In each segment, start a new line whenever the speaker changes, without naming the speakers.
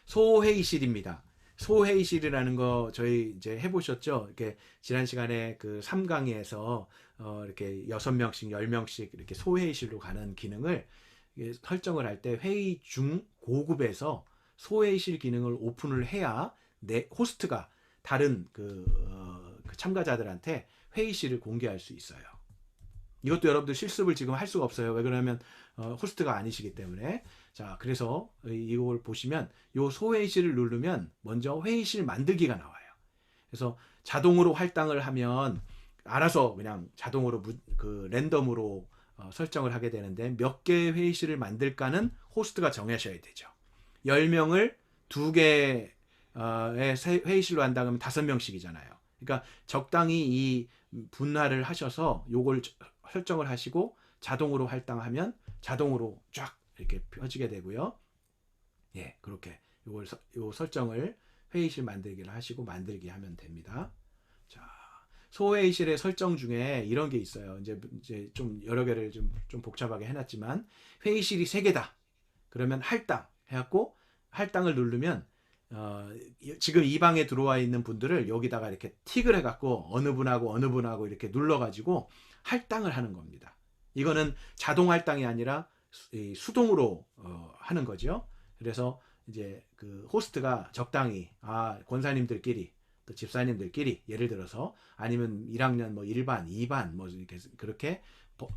소회의실입니다. 소회의실이라는 거 저희 이제 해보셨죠? 이렇게 지난 시간에 그 3강의에서 이렇게 6명씩, 10명씩 이렇게 소회의실로 가는 기능을 설정을 할 때 회의 중 고급에서 소회의실 기능을 오픈을 해야 내 호스트가 다른 그 참가자들한테 회의실을 공개할 수 있어요. 이것도 여러분들 실습을 지금 할 수가 없어요. 왜 그러냐면 호스트가 아니시기 때문에. 자, 그래서 이걸 보시면 요 소회의실을 누르면 먼저 회의실 만들기가 나와요. 그래서 자동으로 할당을 하면 알아서 그냥 자동으로 그 랜덤으로 설정을 하게 되는데, 몇 개의 회의실을 만들까는 호스트가 정하셔야 되죠. 10명을 2개의 회의실로 한다 그러면 5명씩이잖아요. 그러니까 적당히 이 분할을 하셔서 요걸 설정을 하시고 자동으로 할당하면 자동으로 쫙 이렇게 펴지게 되고요. 예, 그렇게 요 설정을 회의실 만들기를 하시고 만들기 하면 됩니다. 자, 소회의실의 설정 중에 이런 게 있어요. 이제 좀 여러 개를 좀 복잡하게 해놨지만, 회의실이 3개다. 그러면 할당 해갖고 할당을 누르면 지금 이 방에 들어와 있는 분들을 여기다가 이렇게 틱을 해갖고 어느 분하고 어느 분하고 이렇게 눌러가지고 할당을 하는 겁니다. 이거는 자동 할당이 아니라 수동으로 하는 거죠. 그래서 이제 그 호스트가 적당히 권사님들끼리 또 집사님들끼리 예를 들어서 아니면 1학년 뭐 1반, 2반 뭐 이렇게 그렇게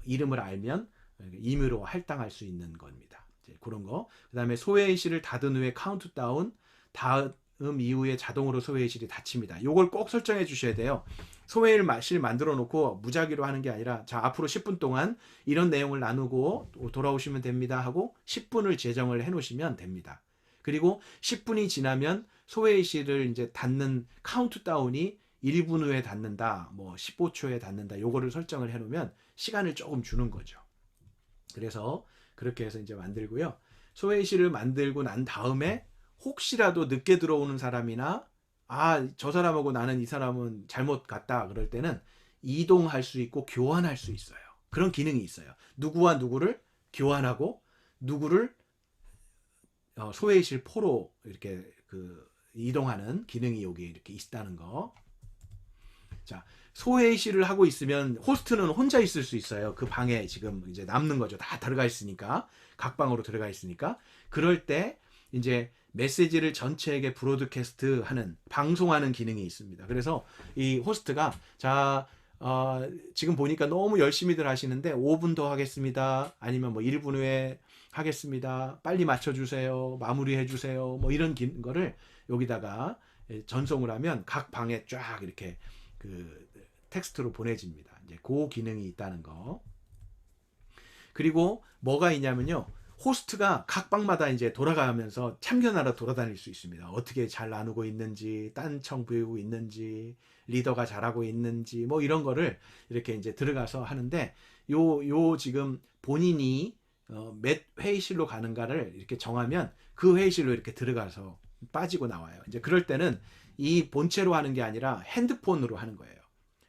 이름을 알면 임의로 할당할 수 있는 겁니다. 그런 거. 그다음에 소외의실을 닫은 후에 카운트다운 다음 이후에 자동으로 소외의실이 닫힙니다. 요걸 꼭 설정해 주셔야 돼요. 소외의실 만들어 놓고 무작위로 하는 게 아니라, 자, 앞으로 10분 동안 이런 내용을 나누고 돌아오시면 됩니다 하고 10분을 제정을 해 놓으시면 됩니다. 그리고 10분이 지나면 소외의실을 이제 닫는 카운트다운이 1분 후에 닫는다, 뭐 15초에 닫는다, 요거를 설정을 해 놓으면 시간을 조금 주는 거죠. 그래서 그렇게 해서 이제 만들고요. 소회의실을 만들고 난 다음에 혹시라도 늦게 들어오는 사람이나 저 사람하고 나는 이 사람은 잘못 갔다 그럴 때는 이동할 수 있고 교환할 수 있어요. 그런 기능이 있어요. 누구와 누구를 교환하고 누구를 소회의실 포로 이렇게 그 이동하는 기능이 여기 이렇게 있다는 거. 자, 소회의실을 하고 있으면 호스트는 혼자 있을 수 있어요. 그 방에 지금 이제 남는 거죠. 다 들어가 있으니까. 각 방으로 들어가 있으니까. 그럴 때 이제 메시지를 전체에게 브로드캐스트 하는, 방송하는 기능이 있습니다. 그래서 이 호스트가, 자, 지금 보니까 너무 열심히들 하시는데 5분 더 하겠습니다. 아니면 뭐 1분 후에 하겠습니다. 빨리 맞춰주세요. 마무리해 주세요. 뭐 이런 거를 여기다가 전송을 하면 각 방에 쫙 이렇게 그 텍스트로 보내집니다. 이제 그 기능이 있다는 거. 그리고 뭐가 있냐면요. 호스트가 각 방마다 이제 돌아가면서 참견하러 돌아다닐 수 있습니다. 어떻게 잘 나누고 있는지, 딴청 부리고 있는지, 리더가 잘하고 있는지, 뭐 이런 거를 이렇게 이제 들어가서 하는데, 요 지금 본인이 몇 회의실로 가는가를 이렇게 정하면 그 회의실로 이렇게 들어가서 빠지고 나와요. 이제 그럴 때는 이 본체로 하는 게 아니라 핸드폰으로 하는 거예요.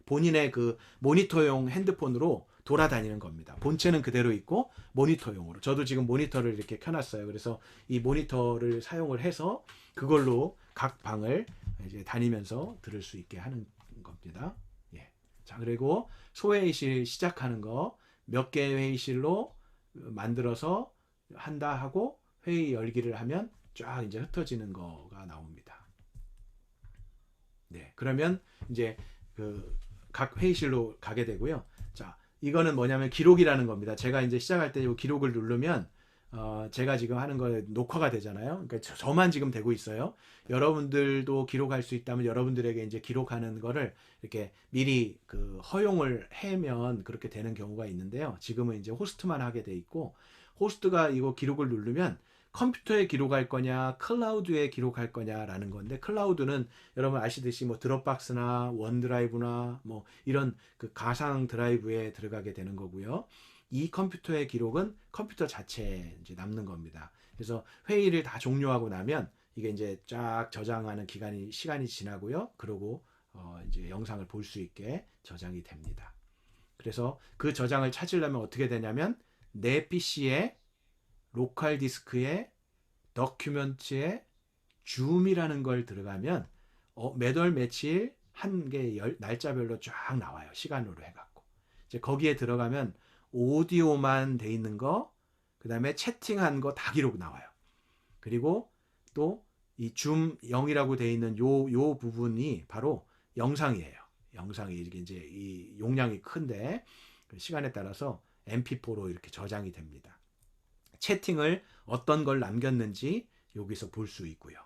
본인의 그 모니터용 핸드폰으로 돌아다니는 겁니다. 본체는 그대로 있고 모니터용으로. 저도 지금 모니터를 이렇게 켜놨어요. 그래서 이 모니터를 사용을 해서 그걸로 각 방을 이제 다니면서 들을 수 있게 하는 겁니다. 예. 자, 그리고 소회의실 시작하는 거, 몇 개의 회의실로 만들어서 한다 하고 회의 열기를 하면 쫙 이제 흩어지는 거가 나옵니다. 네. 그러면 이제 그 각 회의실로 가게 되고요. 자, 이거는 뭐냐면 기록이라는 겁니다. 제가 이제 시작할 때 이 기록을 누르면 제가 지금 하는 거 녹화가 되잖아요. 그러니까 저만 지금 되고 있어요. 여러분들도 기록할 수 있다면 여러분들에게 이제 기록하는 거를 이렇게 미리 그 허용을 해면 그렇게 되는 경우가 있는데요. 지금은 이제 호스트만 하게 돼 있고, 호스트가 이거 기록을 누르면 컴퓨터에 기록할 거냐 클라우드에 기록할 거냐라는 건데, 클라우드는 여러분 아시듯이 뭐 드롭박스나 원드라이브나 뭐 이런 그 가상 드라이브에 들어가게 되는 거고요. 이 컴퓨터의 기록은 컴퓨터 자체에 이제 남는 겁니다. 그래서 회의를 다 종료하고 나면 이게 이제 쫙 저장하는 시간이 지나고요. 그러고 이제 영상을 볼 수 있게 저장이 됩니다. 그래서 그 저장을 찾으려면 어떻게 되냐면, 내 PC에 로컬 디스크에 더큐멘트에 줌이라는 걸 들어가면 몇 월 며칠 한 개 날짜별로 쫙 나와요. 시간으로 해갖고. 이제 거기에 들어가면 오디오만 돼 있는 거, 그 다음에 채팅한 거 다 기록 나와요. 그리고 또 이 줌 0이라고 돼 있는 요 부분이 바로 영상이에요. 영상이 이게 이제 이 용량이 큰데 시간에 따라서 MP4로 이렇게 저장이 됩니다. 채팅을 어떤 걸 남겼는지 여기서 볼 수 있고요.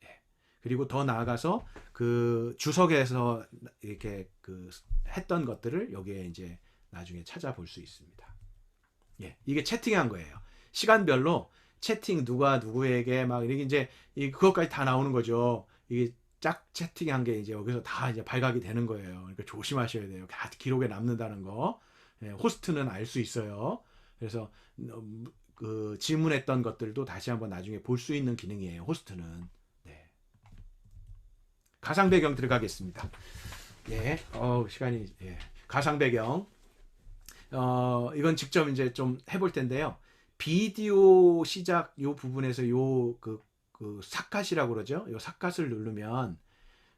예. 그리고 더 나아가서 그 주석에서 이렇게 그 했던 것들을 여기에 이제 나중에 찾아볼 수 있습니다. 예. 이게 채팅한 거예요. 시간별로 채팅 누가 누구에게 막 이렇게 이제 그것까지 다 나오는 거죠. 이게 짝 채팅한 게 이제 여기서 다 이제 발각이 되는 거예요. 그러니까 조심하셔야 돼요. 다 기록에 남는다는 거. 예, 호스트는 알 수 있어요. 그래서 그 질문했던 것들도 다시 한번 나중에 볼 수 있는 기능이에요. 호스트는. 네. 가상 배경 들어가겠습니다. 예. 시간이 예. 가상 배경. 이건 직접 이제 좀 해볼 텐데요. 비디오 시작 요 부분에서 그 삭갓이라고 그러죠. 요 삭갓을 누르면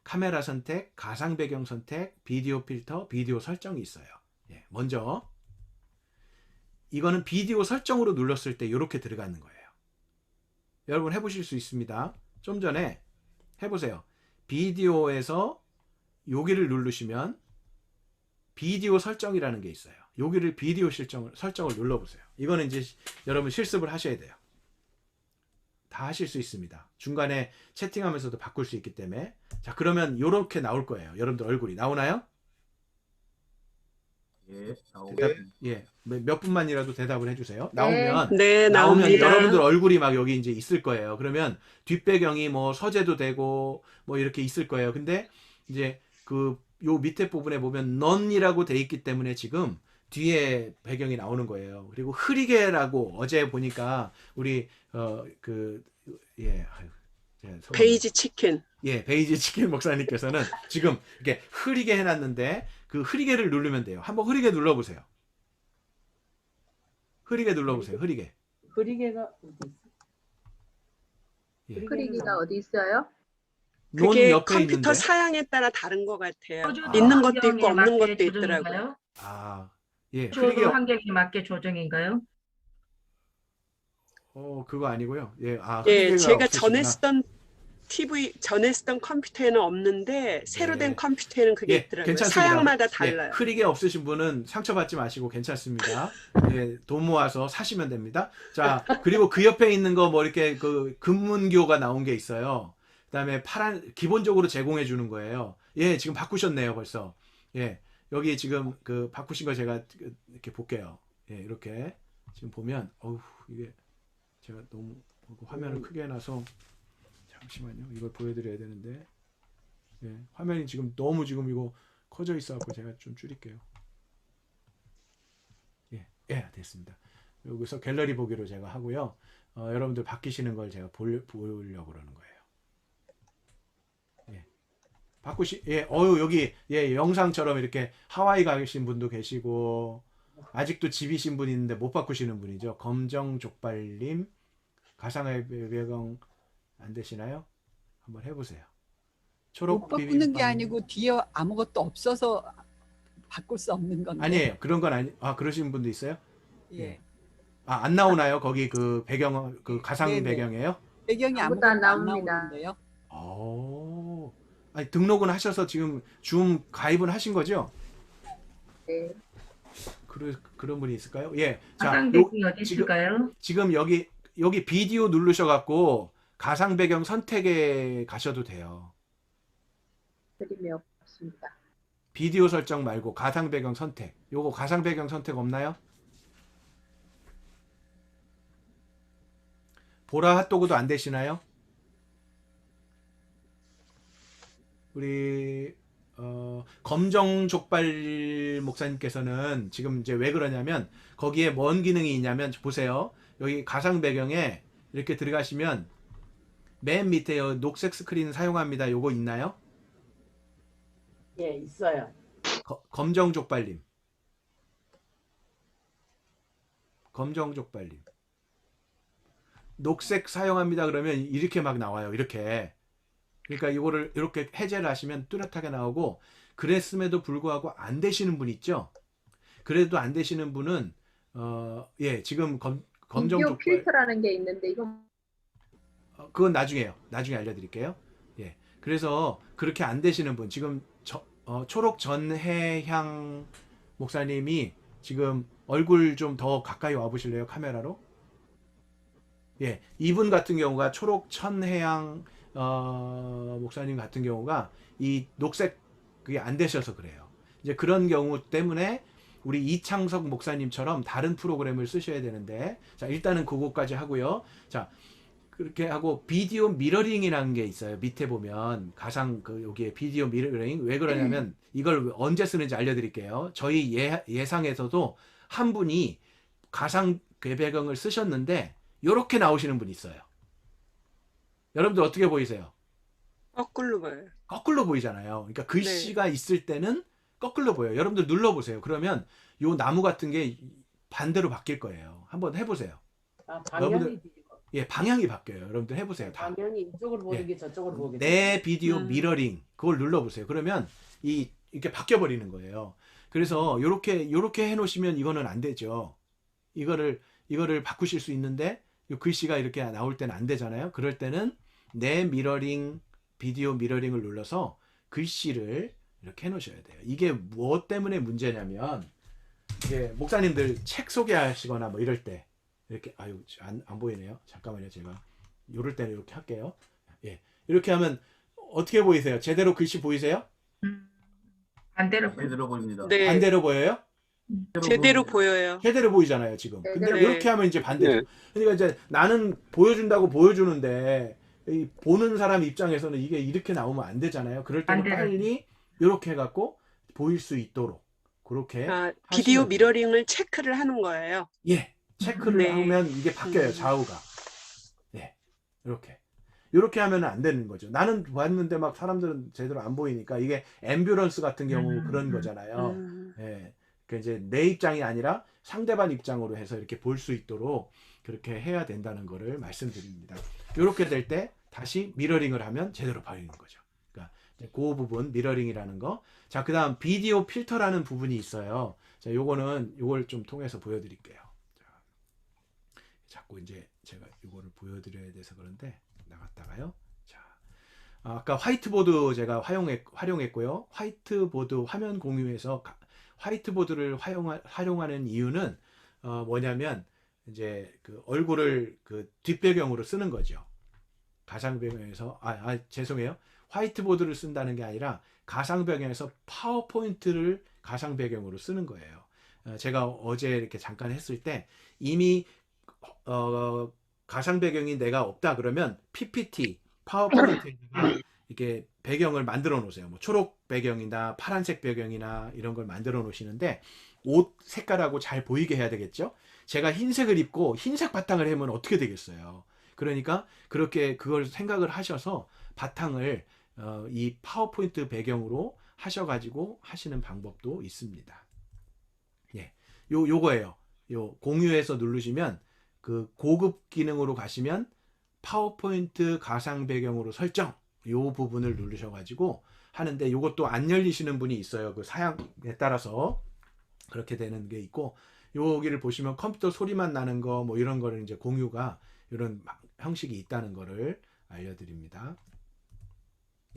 카메라 선택, 가상 배경 선택, 비디오 필터, 비디오 설정이 있어요. 예, 먼저 이거는 비디오 설정으로 눌렀을 때 이렇게 들어가는 거예요. 여러분 해보실 수 있습니다. 좀 전에 해보세요. 비디오에서 여기를 누르시면 비디오 설정이라는 게 있어요. 여기를 비디오 설정을 눌러보세요. 이거는 이제 여러분 실습을 하셔야 돼요. 다 하실 수 있습니다. 중간에 채팅하면서도 바꿀 수 있기 때문에. 자, 그러면 이렇게 나올 거예요. 여러분들 얼굴이 나오나요?
예,
예, 몇 분만이라도 대답을 해주세요.
네.
나오면
네,
나오면
나옵니다.
여러분들 얼굴이 막 여기 이제 있을 거예요. 그러면 뒷배경이 뭐 서재도 되고 뭐 이렇게 있을 거예요. 근데 이제 그 요 밑에 부분에 보면 넌이라고 돼 있기 때문에 지금 뒤에 배경이 나오는 거예요. 그리고 흐리게라고 어제 보니까 우리
베이지 치킨.
예, 베이지 치킨 목사님께서는 지금 이렇게 흐리게 해놨는데 그 흐리게를 누르면 돼요. 한번 흐리게 눌러보세요. 흐리게 눌러보세요. 흐리게.
흐리개가 어디 있어?
예.
흐리개가 어디 있어요?
논
그게
옆에
컴퓨터
있는데.
사양에 따라 다른 것 같아요.
조조
있는 것도 있고
환경에
없는
맞게
것도 있더라고요.
조정인가요?
아, 예,
조조
흐리게.
환경에 맞게 조정인가요?
그거 아니고요. 예,
예,
흐리게가
제가
없으시구나.
전에 쓰던 컴퓨터에는 없는데 새로 된
네.
컴퓨터에는 그게
예,
있더라고요.
괜찮습니다.
사양마다
예,
달라요.
흐리게 없으신 분은 상처받지 마시고 괜찮습니다. 예, 돈 모아서 사시면 됩니다. 자, 그리고 그 옆에 있는 거 뭐 이렇게 그 금문교가 나온 게 있어요. 그다음에 파란 기본적으로 제공해 주는 거예요. 예, 지금 바꾸셨네요, 벌써. 예. 여기 지금 그 바꾸신 거 제가 이렇게 볼게요. 예, 이렇게 지금 보면 이게 제가 너무 화면을 크게 해놔서 잠시만요. 이걸 보여드려야 되는데 예, 화면이 지금 너무 지금 이거 커져 있어갖고 제가 좀 줄일게요. 예, 됐습니다. 여기서 갤러리 보기로 제가 하고요. 여러분들 바뀌시는 걸 제가 보려고 그러는 거예요. 여기 영상처럼 이렇게 하와이 가신 분도 계시고 아직도 집이신 분 있는데 못 바꾸시는 분이죠. 검정족발님 가상의 배경 안 되시나요? 한번 해보세요. 초록
못 바꾸는
비빔밥.
게 아니고 뒤에 아무것도 없어서 바꿀 수 없는 건데.
아니에요. 그런 건 그러시는 분도 있어요?
예.
안 나오나요? 거기 그 배경 그 가상
네네.
배경이에요?
배경이
아무것도
아무것도
안
안
나옵니다.
나오는데요.
아니, 등록은 하셔서 지금 줌 가입은 하신 거죠?
네.
그런 분이 있을까요? 예. 자,
가상 배경이 어디 있을까요?
지금 여기 비디오 누르셔갖고 가상 배경 선택에 가셔도 돼요.
그림이 없습니다.
비디오 설정 말고 가상 배경 선택. 요거 가상 배경 선택 없나요? 보라 핫도그도 안 되시나요? 우리 검정 족발 목사님께서는 지금 이제 왜 그러냐면 거기에 뭔 기능이 있냐면 보세요. 여기 가상 배경에 이렇게 들어가시면 맨 밑에 녹색 스크린 사용합니다. 요거 있나요?
예, 있어요.
검정 족발님. 검정 족발님. 녹색 사용합니다 그러면 이렇게 막 나와요. 이렇게. 그러니까 이거를 이렇게 해제를 하시면 뚜렷하게 나오고, 그랬음에도 불구하고 안 되시는 분 있죠? 그래도 안 되시는 분은 예, 지금 검정
비디오
족발
필터라는 게 있는데 이건
그건 나중에요. 나중에 알려드릴게요. 예. 그래서 그렇게 안 되시는 분, 지금 초록 전해향 목사님이 지금 얼굴 좀 더 가까이 와 보실래요? 카메라로? 예. 이분 같은 경우가 초록 천해향 목사님 같은 경우가 이 녹색 그게 안 되셔서 그래요. 이제 그런 경우 때문에 우리 이창석 목사님처럼 다른 프로그램을 쓰셔야 되는데, 자, 일단은 그거까지 하고요. 자, 그렇게 하고 비디오 미러링이라는 게 있어요. 밑에 보면 가상 여기에 비디오 미러링, 왜 그러냐면 이걸 언제 쓰는지 알려드릴게요. 저희 예상에서도 한 분이 가상 배경을 쓰셨는데 이렇게 나오시는 분이 있어요. 여러분들 어떻게 보이세요?
거꾸로 봐요.
거꾸로 보이잖아요. 그러니까 글씨가 있을 때는 거꾸로 보여요. 여러분들 눌러보세요. 그러면 요 나무 같은 게 반대로 바뀔 거예요. 한번 해보세요.
아, 방향이
여러분들- 예, 방향이 바뀌어요. 여러분들 해보세요. 다.
방향이 이쪽으로 보는
예.
게 저쪽으로 보게
내 비디오
음.
미러링 그걸 눌러보세요. 그러면 이렇게 바뀌어 버리는 거예요. 그래서 요렇게 해놓으시면 이거는 안 되죠. 이거를 바꾸실 수 있는데 요 글씨가 이렇게 나올 때는 안 되잖아요. 그럴 때는 내 미러링 비디오 미러링을 눌러서 글씨를 이렇게 해놓으셔야 돼요. 이게 무엇 때문에 문제냐면, 이게 목사님들 책 소개하시거나 뭐 이럴 때 이렇게 안 보이네요. 잠깐만요. 제가 이럴 때는 이렇게 할게요. 예, 이렇게 하면 어떻게 보이세요? 제대로 글씨 보이세요?
반대로
제대로 보입니다.
네,
반대로 보여요?
제대로 보여요.
제대로 보이잖아요, 지금.
네,
근데
네.
이렇게 하면 이제 반대죠.
네.
그러니까 이제 나는 보여준다고 보여주는데 이 보는 사람 입장에서는 이게 이렇게 나오면 안 되잖아요. 그럴 때는
반대로.
빨리 이렇게 해갖고 보일 수 있도록 그렇게
아, 비디오
하시면 돼요.
미러링을 체크를 하는 거예요.
예, 체크를
네.
하면 이게 바뀌어요, 좌우가. 예, 이렇게 하면은 안 되는 거죠. 나는 봤는데 막 사람들은 제대로 안 보이니까, 이게 앰뷸런스 같은 경우 그런 거잖아요. 예, 그 이제 내 입장이 아니라 상대방 입장으로 해서 이렇게 볼 수 있도록 그렇게 해야 된다는 거를 말씀드립니다. 이렇게 될 때 다시 미러링을 하면 제대로 보이는 거죠. 그러니까 이제 그 부분 미러링이라는 거. 자, 그다음 비디오 필터라는 부분이 있어요. 자, 요걸 좀 통해서 보여드릴게요. 자, 자꾸 이제 제가 요거를 보여드려야 돼서 그런데 나갔다가요. 자, 아까 화이트보드 제가 활용했고요. 화이트보드 화면 공유에서 화이트보드를 활용하는 이유는 뭐냐면 이제 그 얼굴을 그 뒷배경으로 쓰는 거죠. 가상 배경에서 죄송해요. 화이트보드를 쓴다는 게 아니라 가상 배경에서 파워포인트를 가상 배경으로 쓰는 거예요. 제가 어제 이렇게 잠깐 했을 때 이미 가상 배경이 내가 없다 그러면 PPT 파워포인트에다가 이렇게 배경을 만들어 놓으세요. 뭐 초록 배경이나 파란색 배경이나 이런 걸 만들어 놓으시는데 옷 색깔하고 잘 보이게 해야 되겠죠? 제가 흰색을 입고 흰색 바탕을 해면 어떻게 되겠어요? 그러니까 그렇게 그걸 생각을 하셔서 바탕을 이 파워포인트 배경으로 하셔가지고 하시는 방법도 있습니다. 예, 요거예요. 요 공유해서 누르시면 그 고급 기능으로 가시면 파워포인트 가상 배경으로 설정 요 부분을 누르셔가지고 하는데, 요것도 안 열리시는 분이 있어요. 그 사양에 따라서 그렇게 되는 게 있고, 여기를 보시면 컴퓨터 소리만 나는 거 뭐 이런 거를 이제 공유가 이런 형식이 있다는 거를 알려드립니다.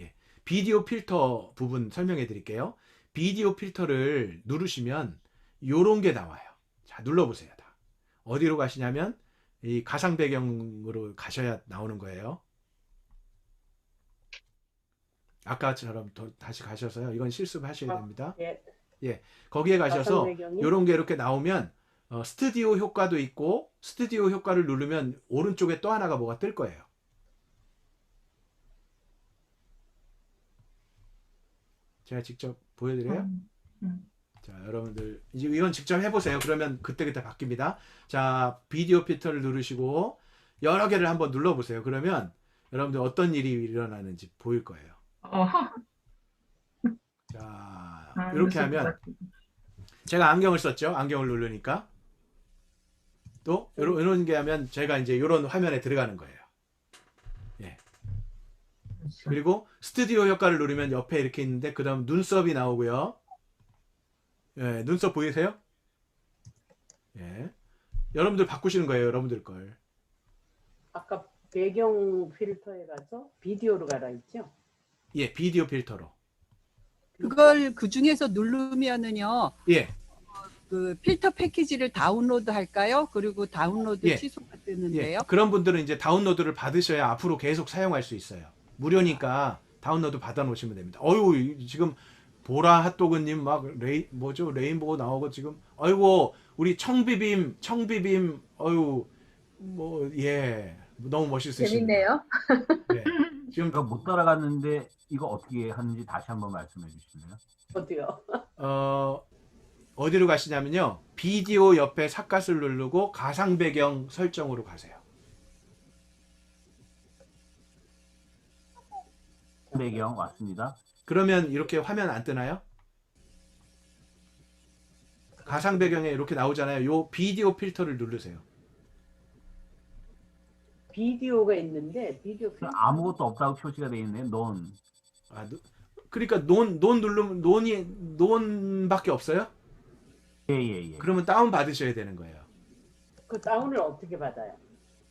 예, 비디오 필터 부분 설명해 드릴게요. 비디오 필터를 누르시면 요런 게 나와요. 자, 눌러보세요. 다. 어디로 가시냐면 이 가상 배경으로 가셔야 나오는 거예요. 아까처럼 다시 가셔서요. 이건 실습하셔야 됩니다.
예.
거기에
가상
가셔서
배경이?
요런 게 이렇게 나오면 스튜디오 효과도 있고, 스튜디오 효과를 누르면 오른쪽에 또 하나가 뭐가 뜰 거예요. 제가 직접 보여드려요. 자, 여러분들 이제 이건 직접 해보세요. 그러면 그때그때 바뀝니다. 자, 비디오 필터를 누르시고 여러 개를 한번 눌러보세요. 그러면 여러분들 어떤 일이 일어나는지 보일 거예요. 자, 이렇게 하면 제가 안경을 썼죠. 안경을 누르니까 또 이런 게 하면 제가 이제 이런 화면에 들어가는 거예요. 예. 그리고 스튜디오 효과를 누르면 옆에 이렇게 있는데 그다음 눈썹이 나오고요. 예, 눈썹 보이세요? 예. 여러분들 바꾸시는 거예요. 여러분들 걸.
아까 배경 필터에 가서 비디오로 가라 했죠?
예, 비디오 필터로.
그걸 그 중에서 누르면은요,
예.
그 필터 패키지를 다운로드 할까요? 그리고 다운로드
예.
취소가
예.
뜨는데요.
그런 분들은 이제 다운로드를 받으셔야 앞으로 계속 사용할 수 있어요. 무료니까 다운로드 받아 놓으시면 됩니다. 어유, 지금 보라 핫도그님 막 뭐죠? 레인보우 나오고 지금 아이고 우리 청비빔 어유 뭐 예. 너무 멋있으십니다.
재밌네요.
예. 지금
제가 못 따라갔는데 이거 어떻게 하는지 다시 한번 말씀해 주실래요?
어디요?
어디로 가시냐면요. 비디오 옆에 삿갓을 누르고 가상 배경 설정으로 가세요.
배경 왔습니다.
그러면 이렇게 화면 안 뜨나요? 가상 배경에 이렇게 나오잖아요. 요 비디오 필터를 누르세요.
비디오가 있는데 비디오 필터
아무것도 없다고 표시가 되어 있네요. 논.
아, 그러니까 논 누르면 논밖에 없어요?
예.
그러면 다운 받으셔야 되는 거예요.
그 다운을 어떻게 받아요?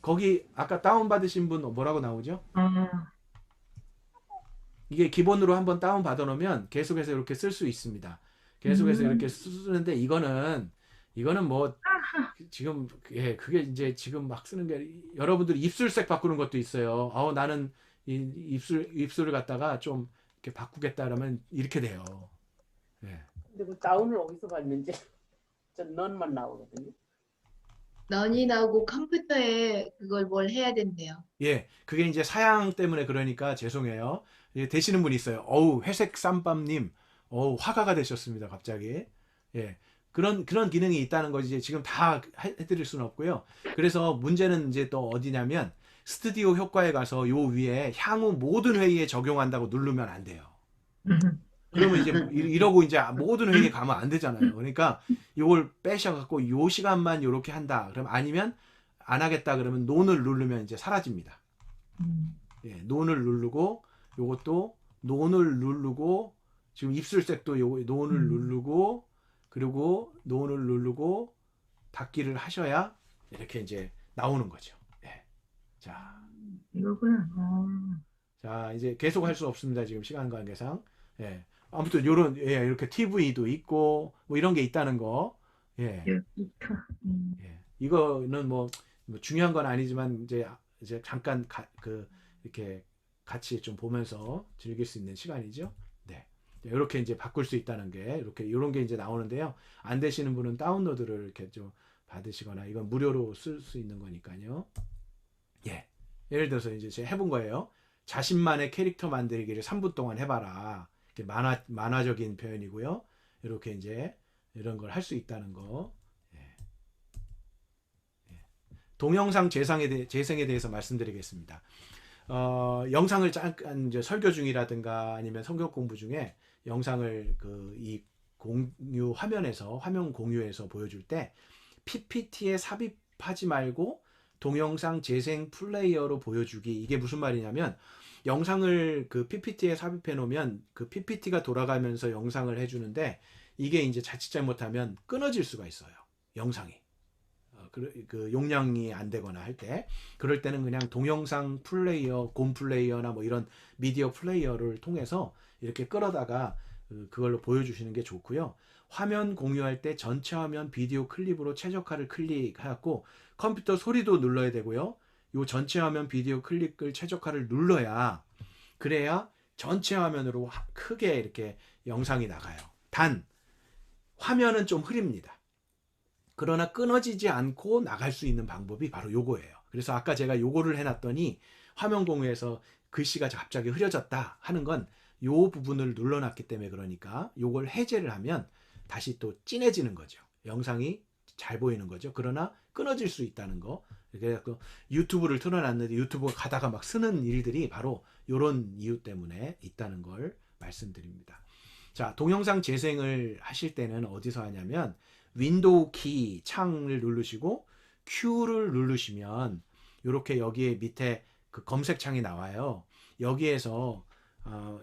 거기 아까 다운 받으신 분 뭐라고 나오죠?
아,
이게 기본으로 한번 다운 받아 놓으면 계속해서 이렇게 쓸 수 있습니다. 계속해서 이렇게 쓰는데 이거는 뭐 지금 예 그게 이제 지금 막 쓰는 게 여러분들이 입술색 바꾸는 것도 있어요. 나는 이 입술을 갖다가 좀 이렇게 바꾸겠다 그러면 이렇게 돼요. 예.
근데 그 다운을 어디서 받는지 전 넌만 나오거든요.
런이 나오고 컴퓨터에 그걸 뭘 해야 된대요.
예, 그게 이제 사양 때문에 그러니까 죄송해요. 예, 되시는 분이 있어요. 어우, 회색 쌈밥님, 화가가 되셨습니다, 갑자기. 예, 그런 기능이 있다는 거지. 지금 다 해드릴 수는 없고요. 그래서 문제는 이제 또 어디냐면 스튜디오 효과에 가서 요 위에 향후 모든 회의에 적용한다고 누르면 안 돼요. 그러면 이제 이러고 이제 모든 회의에 가면 안 되잖아요. 그러니까 이걸 빼셔갖고 요 시간만 요렇게 한다. 그럼 아니면 안 하겠다 그러면 논을 누르면 이제 사라집니다. 예, 논을 누르고 요것도 논을 누르고 지금 입술색도 요 논을 누르고 그리고 논을 누르고 닫기를 하셔야 이렇게 이제 나오는 거죠. 예. 자,
이거구나.
자 이제 계속 할 수 없습니다. 지금 시간 관계상. 예. 아무튼 요런 예, 이렇게 TV도 있고 뭐 이런 게 있다는 거. 예. 예. 이거는 뭐 중요한 건 아니지만 이제 잠깐 이렇게 같이 좀 보면서 즐길 수 있는 시간이죠. 네. 이렇게 이제 바꿀 수 있다는 게 이렇게 이런 게 이제 나오는데요. 안 되시는 분은 다운로드를 이렇게 좀 받으시거나 이건 무료로 쓸 수 있는 거니까요. 예. 예를 들어서 이제 제가 해본 거예요. 자신만의 캐릭터 만들기를 3분 동안 해봐라. 만화적인 표현이고요. 이렇게 이제 이런 걸 할 수 있다는 거. 예. 예. 동영상 재생에 대해서 말씀드리겠습니다. 영상을 잠깐 이제 설교 중이라든가 아니면 성경 공부 중에 영상을 이 공유 화면에서 화면 공유해서 보여줄 때 PPT에 삽입하지 말고 동영상 재생 플레이어로 보여주기. 이게 무슨 말이냐면 영상을 그 PPT에 삽입해 놓으면 그 PPT가 돌아가면서 영상을 해주는데 이게 이제 자칫 잘못하면 끊어질 수가 있어요. 영상이. 그 용량이 안 되거나 할 때 그럴 때는 그냥 동영상 플레이어, 곰 플레이어나 뭐 이런 미디어 플레이어를 통해서 이렇게 끌어다가 그걸로 보여주시는 게 좋고요. 화면 공유할 때 전체 화면 비디오 클립으로 최적화를 클릭하고 컴퓨터 소리도 눌러야 되고요. 요 전체 화면 비디오 클립을 최적화를 눌러야 그래야 전체 화면으로 크게 이렇게 영상이 나가요. 단 화면은 좀 흐립니다. 그러나 끊어지지 않고 나갈 수 있는 방법이 바로 요거예요. 그래서 아까 제가 요거를 해놨더니 화면 공유에서 글씨가 갑자기 흐려졌다 하는 건 요 부분을 눌러놨기 때문에 그러니까 요걸 해제를 하면 다시 또 진해지는 거죠. 영상이 잘 보이는 거죠. 그러나 끊어질 수 있다는 거. 그래서 유튜브를 틀어놨는데 유튜브가 가다가 막 쓰는 일들이 바로 요런 이유 때문에 있다는 걸 말씀드립니다. 자, 동영상 재생을 하실 때는 어디서 하냐면 윈도우 키 창을 누르시고 Q를 누르시면 이렇게 여기에 밑에 그 검색창이 나와요. 여기에서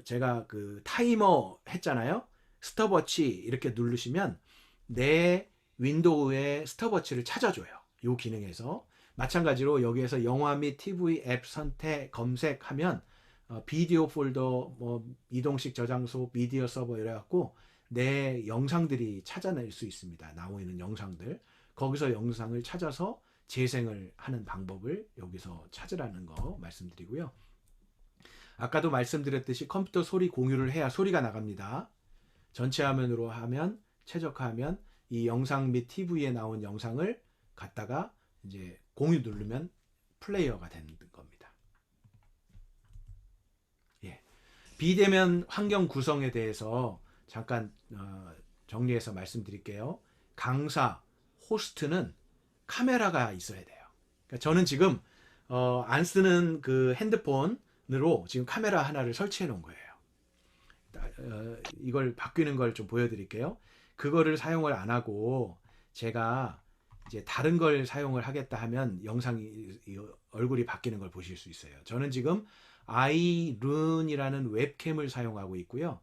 제가 그 타이머 했잖아요. 스톱워치 이렇게 누르시면 내 윈도우의 스톱워치를 찾아줘요. 이 기능에서. 마찬가지로 여기에서 영화 및 TV 앱 선택 검색하면 비디오 폴더, 뭐 이동식 저장소, 미디어 서버 이래갖고 내 영상들이 찾아낼 수 있습니다. 나오고 있는 영상들. 거기서 영상을 찾아서 재생을 하는 방법을 여기서 찾으라는 거 말씀드리고요. 아까도 말씀드렸듯이 컴퓨터 소리 공유를 해야 소리가 나갑니다. 전체 화면으로 하면, 최적화하면 이 영상 및 TV에 나온 영상을 갖다가 이제 공유 누르면 플레이어가 되는 겁니다. 예. 비대면 환경 구성에 대해서 잠깐 정리해서 말씀드릴게요. 강사, 호스트는 카메라가 있어야 돼요. 그러니까 저는 지금 안 쓰는 그 핸드폰으로 지금 카메라 하나를 설치해 놓은 거예요. 이걸 바뀌는 걸 좀 보여드릴게요. 그거를 사용을 안 하고 제가 이제 다른 걸 사용을 하겠다 하면 영상이 얼굴이 바뀌는 걸 보실 수 있어요. 저는 지금 아이룬이라는 웹캠을 사용하고 있고요.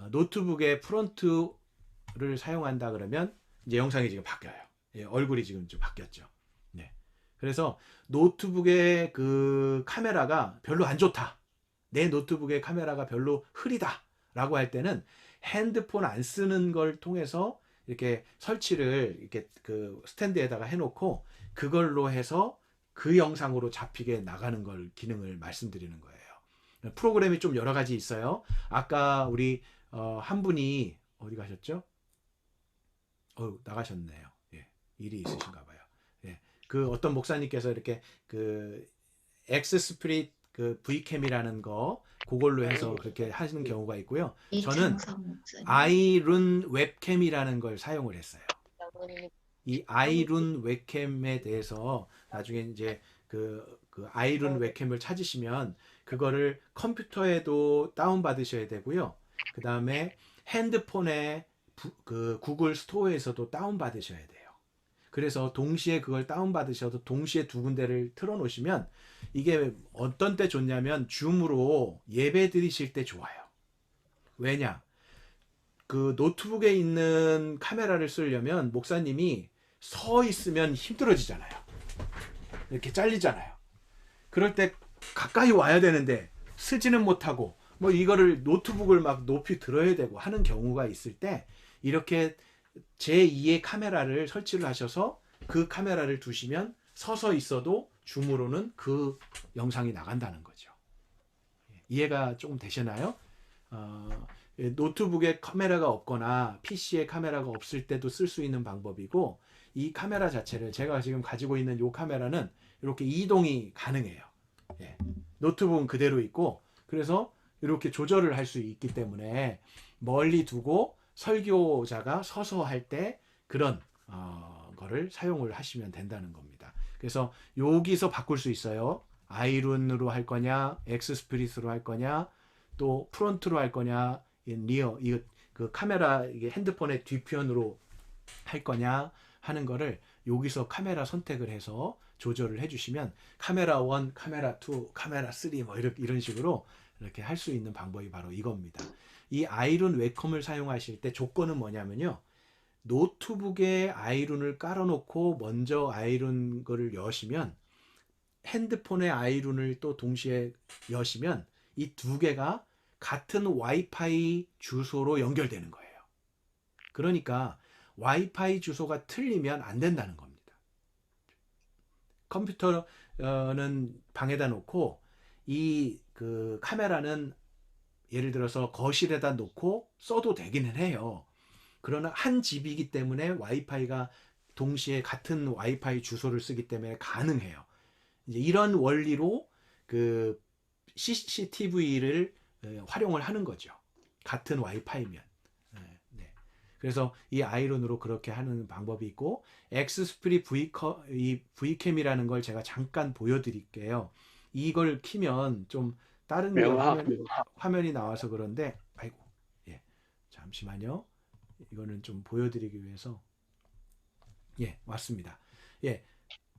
노트북의 프론트를 사용한다 그러면 이제 영상이 지금 바뀌어요. 예, 얼굴이 지금 좀 바뀌었죠. 네. 그래서 노트북의 그 카메라가 별로 안 좋다. 내 노트북의 카메라가 별로 흐리다. 라고 할 때는 핸드폰 안 쓰는 걸 통해서 이렇게 설치를 이렇게 그 스탠드에다가 해놓고 그걸로 해서 그 영상으로 잡히게 나가는 걸 기능을 말씀드리는 거예요. 프로그램이 좀 여러 가지 있어요. 아까 우리 한 분이 어디 가셨죠? 나가셨네요. 예, 일이 있으신가 봐요. 예, 그 어떤 목사님께서 이렇게 그 엑스스프릿 그 V캠이라는 거 그걸로 해서 그렇게 하시는 경우가 있고요. 저는 아이룬 웹캠이라는 걸 사용을 했어요. 이 아이룬 웹캠에 대해서 나중에 이제 그 아이룬 웹캠을 찾으시면 그거를 컴퓨터에도 다운 받으셔야 되고요. 그 다음에 핸드폰에 그 구글 스토어에서도 다운 받으셔야 돼요. 그래서 동시에 그걸 다운 받으셔도 동시에 두 군데를 틀어 놓으시면 이게 어떤 때 좋냐면 줌으로 예배 드리실 때 좋아요. 왜냐? 그 노트북에 있는 카메라를 쓰려면 목사님이 서 있으면 힘들어지잖아요. 이렇게 잘리잖아요. 그럴 때 가까이 와야 되는데 쓰지는 못하고 뭐 이거를 노트북을 막 높이 들어야 되고 하는 경우가 있을 때 이렇게 제2의 카메라를 설치를 하셔서 그 카메라를 두시면 서서 있어도 줌으로는 그 영상이 나간다는 거죠. 이해가 조금 되시나요? 노트북에 카메라가 없거나 PC에 카메라가 없을 때도 쓸 수 있는 방법이고 이 카메라 자체를 제가 지금 가지고 있는 이 카메라는 이렇게 이동이 가능해요. 예. 노트북은 그대로 있고 그래서 이렇게 조절을 할 수 있기 때문에 멀리 두고 설교자가 서서 할 때 그런 거를 사용을 하시면 된다는 겁니다. 그래서 여기서 바꿀 수 있어요. 아이룬으로 할 거냐, 엑스스프릿으로 할 거냐, 또 프론트로 할 거냐, 리어 이거 그 카메라 이게 핸드폰의 뒤편으로 할 거냐 하는 거를 여기서 카메라 선택을 해서 조절을 해주시면 카메라 1, 카메라 2, 카메라 3 뭐 이런 식으로 이렇게 할 수 있는 방법이 바로 이겁니다. 이 아이룬 웹캠을 사용하실 때 조건은 뭐냐면요. 노트북에 아이룬을 깔아놓고 먼저 아이룬 거를 여시면 핸드폰에 아이룬을 또 동시에 여시면 이 두 개가 같은 와이파이 주소로 연결되는 거예요. 그러니까 와이파이 주소가 틀리면 안 된다는 겁니다. 컴퓨터는 방에다 놓고 이 그 카메라는 예를 들어서 거실에다 놓고 써도 되기는 해요. 그러나 한 집이기 때문에 와이파이가 동시에 같은 와이파이 주소를 쓰기 때문에 가능해요. 이제 이런 원리로 그 CCTV를 활용을 하는 거죠. 같은 와이파이면. 네. 그래서 이 아이론으로 그렇게 하는 방법이 있고 엑스스프릿 V캠이라는 걸 제가 잠깐 보여드릴게요. 이걸 키면 좀 다른 화면이 나와서 그런데 아이고 예 잠시만요. 이거는 좀 보여드리기 위해서 예 왔습니다. 예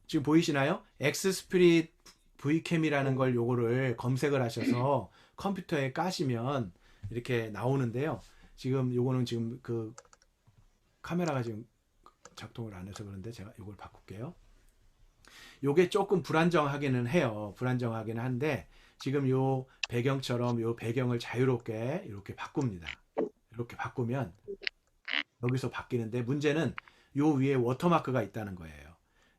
지금 보이시나요? 엑스스피릿 V캠이라는 걸 요거를 검색을 하셔서 컴퓨터에 까시면 이렇게 나오는데요. 지금 요거는 지금 그 카메라가 지금 작동을 안 해서 그런데 제가 요걸 바꿀게요. 요게 조금 불안정하기는 해요. 불안정하기는 한데 지금 요 배경처럼 요 배경을 자유롭게 이렇게 바꿉니다. 이렇게 바꾸면 여기서 바뀌는데 문제는 요 위에 워터마크가 있다는 거예요.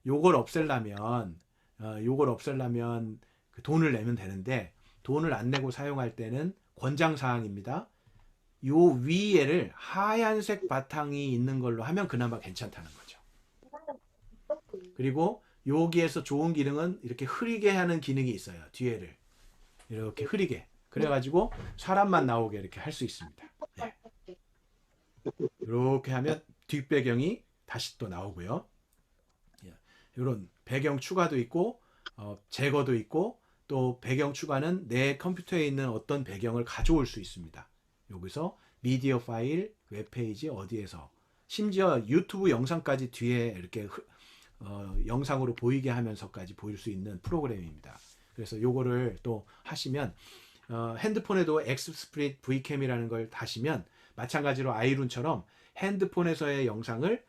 요걸 없애려면 그 돈을 내면 되는데 돈을 안 내고 사용할 때는 권장사항입니다. 요 위에를 하얀색 바탕이 있는 걸로 하면 그나마 괜찮다는 거죠. 그리고 여기에서 좋은 기능은 이렇게 흐리게 하는 기능이 있어요. 뒤에를 이렇게 흐리게 그래가지고 사람만 나오게 이렇게 할 수 있습니다. 네. 이렇게 하면 뒷배경이 다시 또 나오고요. 이런 배경 추가도 있고 제거도 있고 또 배경 추가는 내 컴퓨터에 있는 어떤 배경을 가져올 수 있습니다. 여기서 미디어 파일, 웹페이지 어디에서 심지어 유튜브 영상까지 뒤에 이렇게 영상으로 보이게 하면서까지 보일 수 있는 프로그램입니다. 그래서 요거를 또 하시면 핸드폰에도 엑스스프릿 V캠이라는 걸 다시면 마찬가지로 아이룬처럼 핸드폰에서의 영상을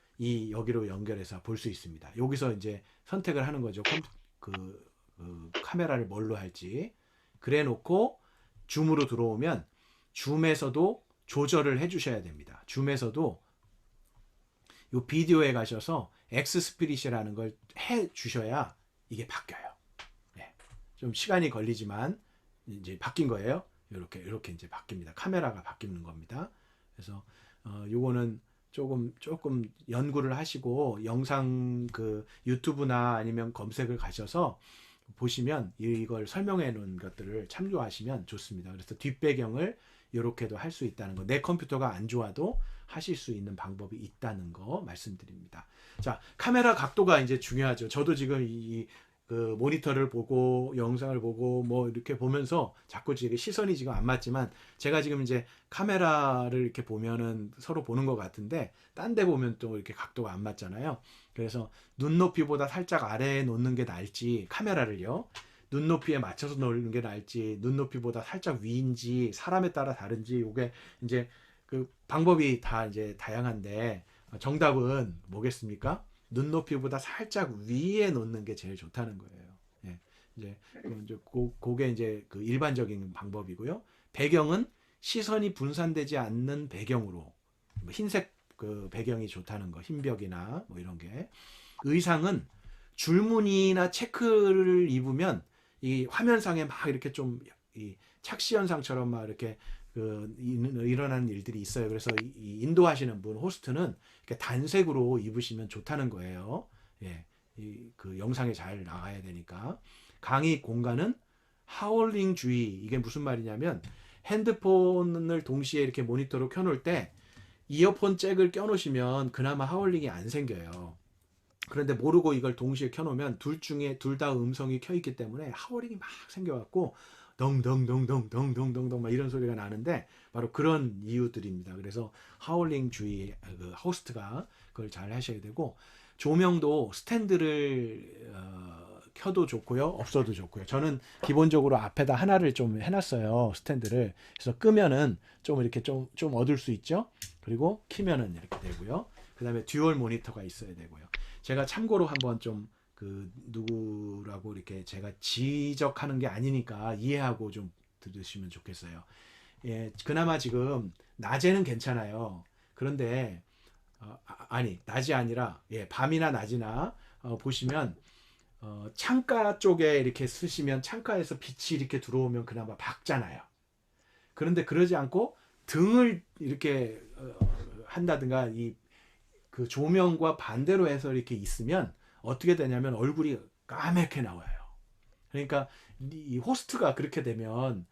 여기로 연결해서 볼 수 있습니다. 여기서 이제 선택을 하는 거죠. 카메라를 뭘로 할지. 그래 놓고 줌으로 들어오면 줌에서도 조절을 해 주셔야 됩니다. 줌에서도 요 비디오에 가셔서 엑스스피릿이라는 걸 해 주셔야 이게 바뀌어요. 네. 좀 시간이 걸리지만 이제 바뀐 거예요. 이렇게 이제 바뀝니다. 카메라가 바뀌는 겁니다. 그래서 요거는 조금 연구를 하시고 영상 그 유튜브나 아니면 검색을 가셔서 보시면 이걸 설명해 놓은 것들을 참조하시면 좋습니다. 그래서 뒷배경을 이렇게도 할 수 있다는 거, 내 컴퓨터가 안 좋아도 하실 수 있는 방법이 있다는 거 말씀드립니다. 자, 카메라 각도가 이제 중요하죠. 저도 지금 그 모니터를 보고 영상을 보고 뭐 이렇게 보면서 자꾸 시선이 지금 안 맞지만 제가 지금 이제 카메라를 이렇게 보면은 서로 보는 것 같은데 딴 데 보면 또 이렇게 각도가 안 맞잖아요. 그래서 눈높이보다 살짝 아래에 놓는 게 나을지 카메라를요. 눈높이에 맞춰서 놓는 게 나을지 눈높이보다 살짝 위인지 사람에 따라 다른지 이게 이제 그 방법이 다 이제 다양한데 정답은 뭐겠습니까? 눈높이보다 살짝 위에 놓는 게 제일 좋다는 거예요. 예. 이제 그게 이제 그 일반적인 방법이고요. 배경은 시선이 분산되지 않는 배경으로 흰색 그 배경이 좋다는 거, 흰 벽이나 뭐 이런 게. 의상은 줄무늬나 체크를 입으면 이 화면상에 막 이렇게 좀 이 착시 현상처럼 막 이렇게 일어나는 일들이 있어요. 그래서 이 인도하시는 분 호스트는 이렇게 단색으로 입으시면 좋다는 거예요. 예, 그 영상에 잘 나가야 되니까. 강의 공간은 하울링 주의. 이게 무슨 말이냐면 핸드폰을 동시에 이렇게 모니터로 켜놓을 때 이어폰 잭을 껴놓으시면 그나마 하울링이 안 생겨요. 그런데 모르고 이걸 동시에 켜놓으면 둘 다 음성이 켜있기 때문에 하울링이 막 생겨갖고 덩덩덩덩덩덩덩덩 막 이런 소리가 나는데 바로 그런 이유들입니다. 그래서 하울링 주의 그 호스트가 그걸 잘 하셔야 되고 조명도 스탠드를 켜도 좋고요, 없어도 좋고요. 저는 기본적으로 앞에다 하나를 좀 해놨어요, 스탠드를. 그래서 끄면은 좀 이렇게 좀 어둘 수 있죠. 그리고 키면은 이렇게 되고요. 그 다음에 듀얼 모니터가 있어야 되고요. 제가 참고로 한번 좀 누구라고 이렇게 제가 지적하는 게 아니니까 이해하고 좀 들으시면 좋겠어요. 예, 그나마 지금 낮에는 괜찮아요. 그런데 아니 낮이 아니라 밤이나 낮이나 보시면 창가 쪽에 이렇게 쓰시면 창가에서 빛이 이렇게 들어오면 그나마 밝잖아요. 그런데 그러지 않고 등을 이렇게 한다든가 그 조명과 반대로 해서 이렇게 있으면 어떻게 되냐면 얼굴이 까맣게 나와요. 그러니까 이 호스트가 그렇게 되면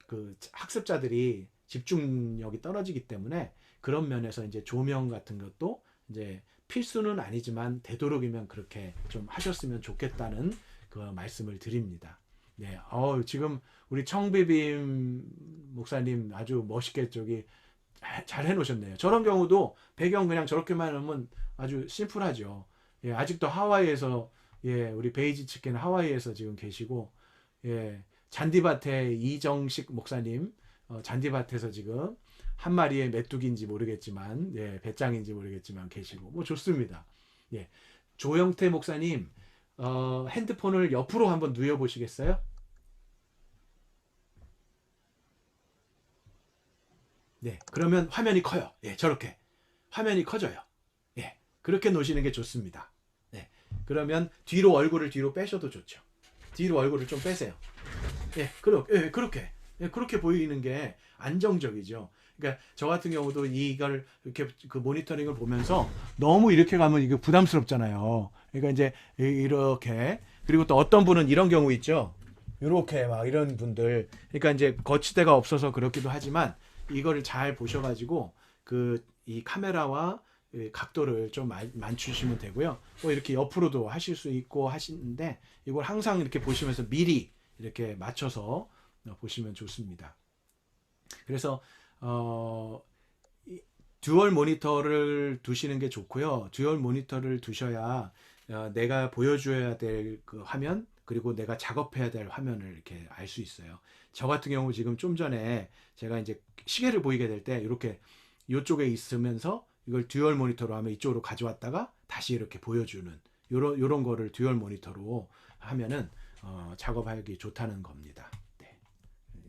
그 학습자들이 집중력이 떨어지기 때문에 그런 면에서 이제 조명 같은 것도 이제 필수는 아니지만 되도록이면 그렇게 좀 하셨으면 좋겠다는 그 말씀을 드립니다. 네, 지금 우리 청비빔 목사님 아주 멋있게 잘 해놓으셨네요. 저런 경우도 배경 그냥 저렇게만 하면 아주 심플하죠. 예, 아직도 하와이에서 예, 우리 베이지 치킨 하와이에서 지금 계시고, 예, 잔디밭에 이정식 목사님, 잔디밭에서 지금 한 마리의 메뚜기인지 모르겠지만, 예, 배짱인지 모르겠지만 계시고, 뭐 좋습니다. 예, 조영태 목사님, 핸드폰을 옆으로 한번 누워 보시겠어요? 네, 그러면 화면이 커요. 예, 저렇게 화면이 커져요. 예, 그렇게 놓으시는 게 좋습니다. 네, 그러면 뒤로 얼굴을 뒤로 빼셔도 좋죠. 뒤로 얼굴을 좀 빼세요. 예, 그렇게 보이는 게 안정적이죠. 그러니까 저 같은 경우도 이걸 이렇게 그 모니터링을 보면서 너무 이렇게 가면 이게 부담스럽잖아요. 그러니까 이제 이렇게, 그리고 또 어떤 분은 이런 경우 있죠. 이렇게 막 이런 분들, 그러니까 이제 거치대가 없어서 그렇기도 하지만 이거를 잘 보셔가지고 이 카메라와 각도를 좀 맞추시면 되고요. 뭐 이렇게 옆으로도 하실 수 있고 하시는데, 이걸 항상 이렇게 보시면서 미리 이렇게 맞춰서 보시면 좋습니다. 그래서 듀얼 모니터를 두시는 게 좋고요. 듀얼 모니터를 두셔야 내가 보여줘야 될 그 화면, 그리고 내가 작업해야 될 화면을 이렇게 알 수 있어요. 저 같은 경우 지금 좀 전에 제가 이제 시계를 보이게 될 때 이렇게 이쪽에 있으면서 이걸 듀얼 모니터로 하면 이쪽으로 가져왔다가 다시 이렇게 보여주는 요런 거를 듀얼 모니터로 하면은 작업하기 좋다는 겁니다. 네.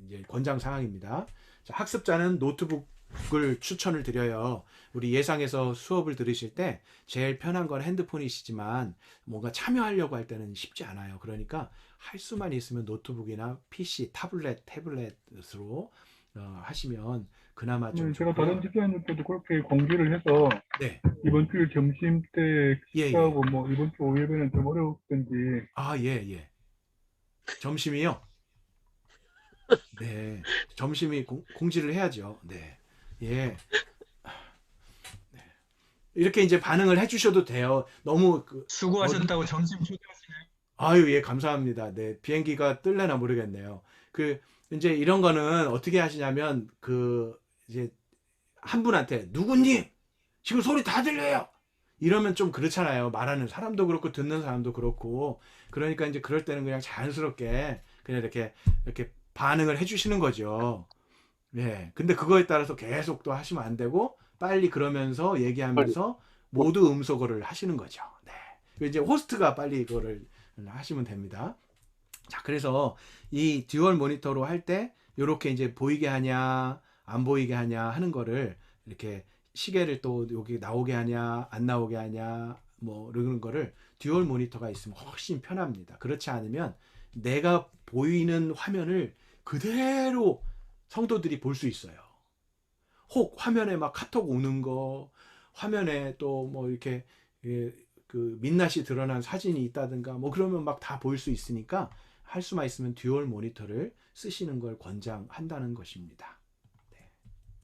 이제 권장 사항입니다. 자, 학습자는 노트북을 추천을 드려요. 우리 예상에서 수업을 들으실 때 제일 편한 건 핸드폰이시지만 뭔가 참여하려고 할 때는 쉽지 않아요. 그러니까 할 수만 있으면 노트북이나 PC, 태블릿으로 하시면 그나마 좀
제가
좋고요.
다른 집사님들도 그렇게 공지를 해서
네.
이번 주 점심 때
예,
식사하고 뭐 이번 주 오후에는 좀 어렵던지.
아, 예. 점심이요? 네. 점심이 공지를 해야죠. 네. 예. 네. 이렇게 이제 반응을 해주셔도 돼요. 너무
수고하셨다고 점심 초대하시나요?
아유, 예, 감사합니다. 네, 비행기가 뜰래나 모르겠네요. 이제 이런 거는 어떻게 하시냐면, 이제 한 분한테, 누구님! 지금 소리 다 들려요! 이러면 좀 그렇잖아요. 말하는 사람도 그렇고, 듣는 사람도 그렇고. 그러니까 이제 그럴 때는 그냥 자연스럽게, 그냥 이렇게 반응을 해주시는 거죠. 예. 근데 그거에 따라서 계속 또 하시면 안 되고, 빨리 그러면서 얘기하면서 모두 음소거를 하시는 거죠. 네. 이제 호스트가 빨리 이거를 하시면 됩니다. 자, 그래서 이 듀얼 모니터로 할 때 이렇게 이제 보이게 하냐 안 보이게 하냐 하는 거를 이렇게 시계를 또 여기 나오게 하냐 안 나오게 하냐 뭐 이런 거를 듀얼 모니터가 있으면 훨씬 편합니다. 그렇지 않으면 내가 보이는 화면을 그대로 성도들이 볼 수 있어요. 혹 화면에 막 카톡 오는 거, 화면에 또 뭐 이렇게 그 민낯이 드러난 사진이 있다든가 뭐 그러면 막 다 보일 수 있으니까 할 수만 있으면 듀얼 모니터를 쓰시는 걸 권장한다는 것입니다. 네.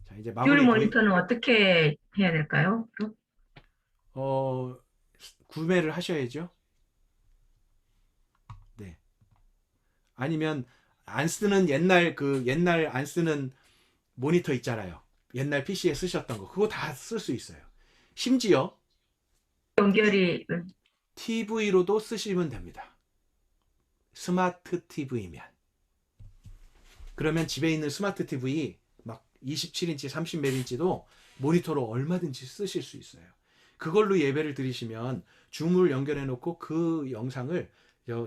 자, 이제 마무리.
듀얼 모니터는 어떻게 해야 될까요?
구매를 하셔야죠. 네. 아니면 안 쓰는 옛날 안 쓰는 모니터 있잖아요. 옛날 PC에 쓰셨던 거 그거 다 쓸 수 있어요. 심지어
연결이
TV로도 쓰시면 됩니다. 스마트 TV면. 그러면 집에 있는 스마트 TV 막 27인치, 30몇 인치도 모니터로 얼마든지 쓰실 수 있어요. 그걸로 예배를 드리시면 줌을 연결해 놓고 그 영상을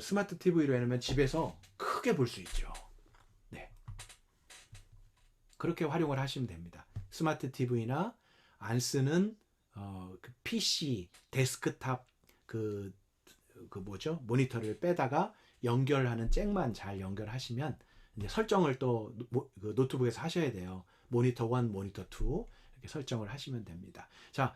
스마트 TV로 해놓으면 집에서 크게 볼 수 있죠. 네. 그렇게 활용을 하시면 됩니다. 스마트 TV나 안 쓰는 PC, 데스크탑 모니터를 빼다가 연결하는 잭만 잘 연결하시면 이제 설정을 또 노트북에서 하셔야 돼요. 모니터 1, 모니터 2 이렇게 설정을 하시면 됩니다. 자,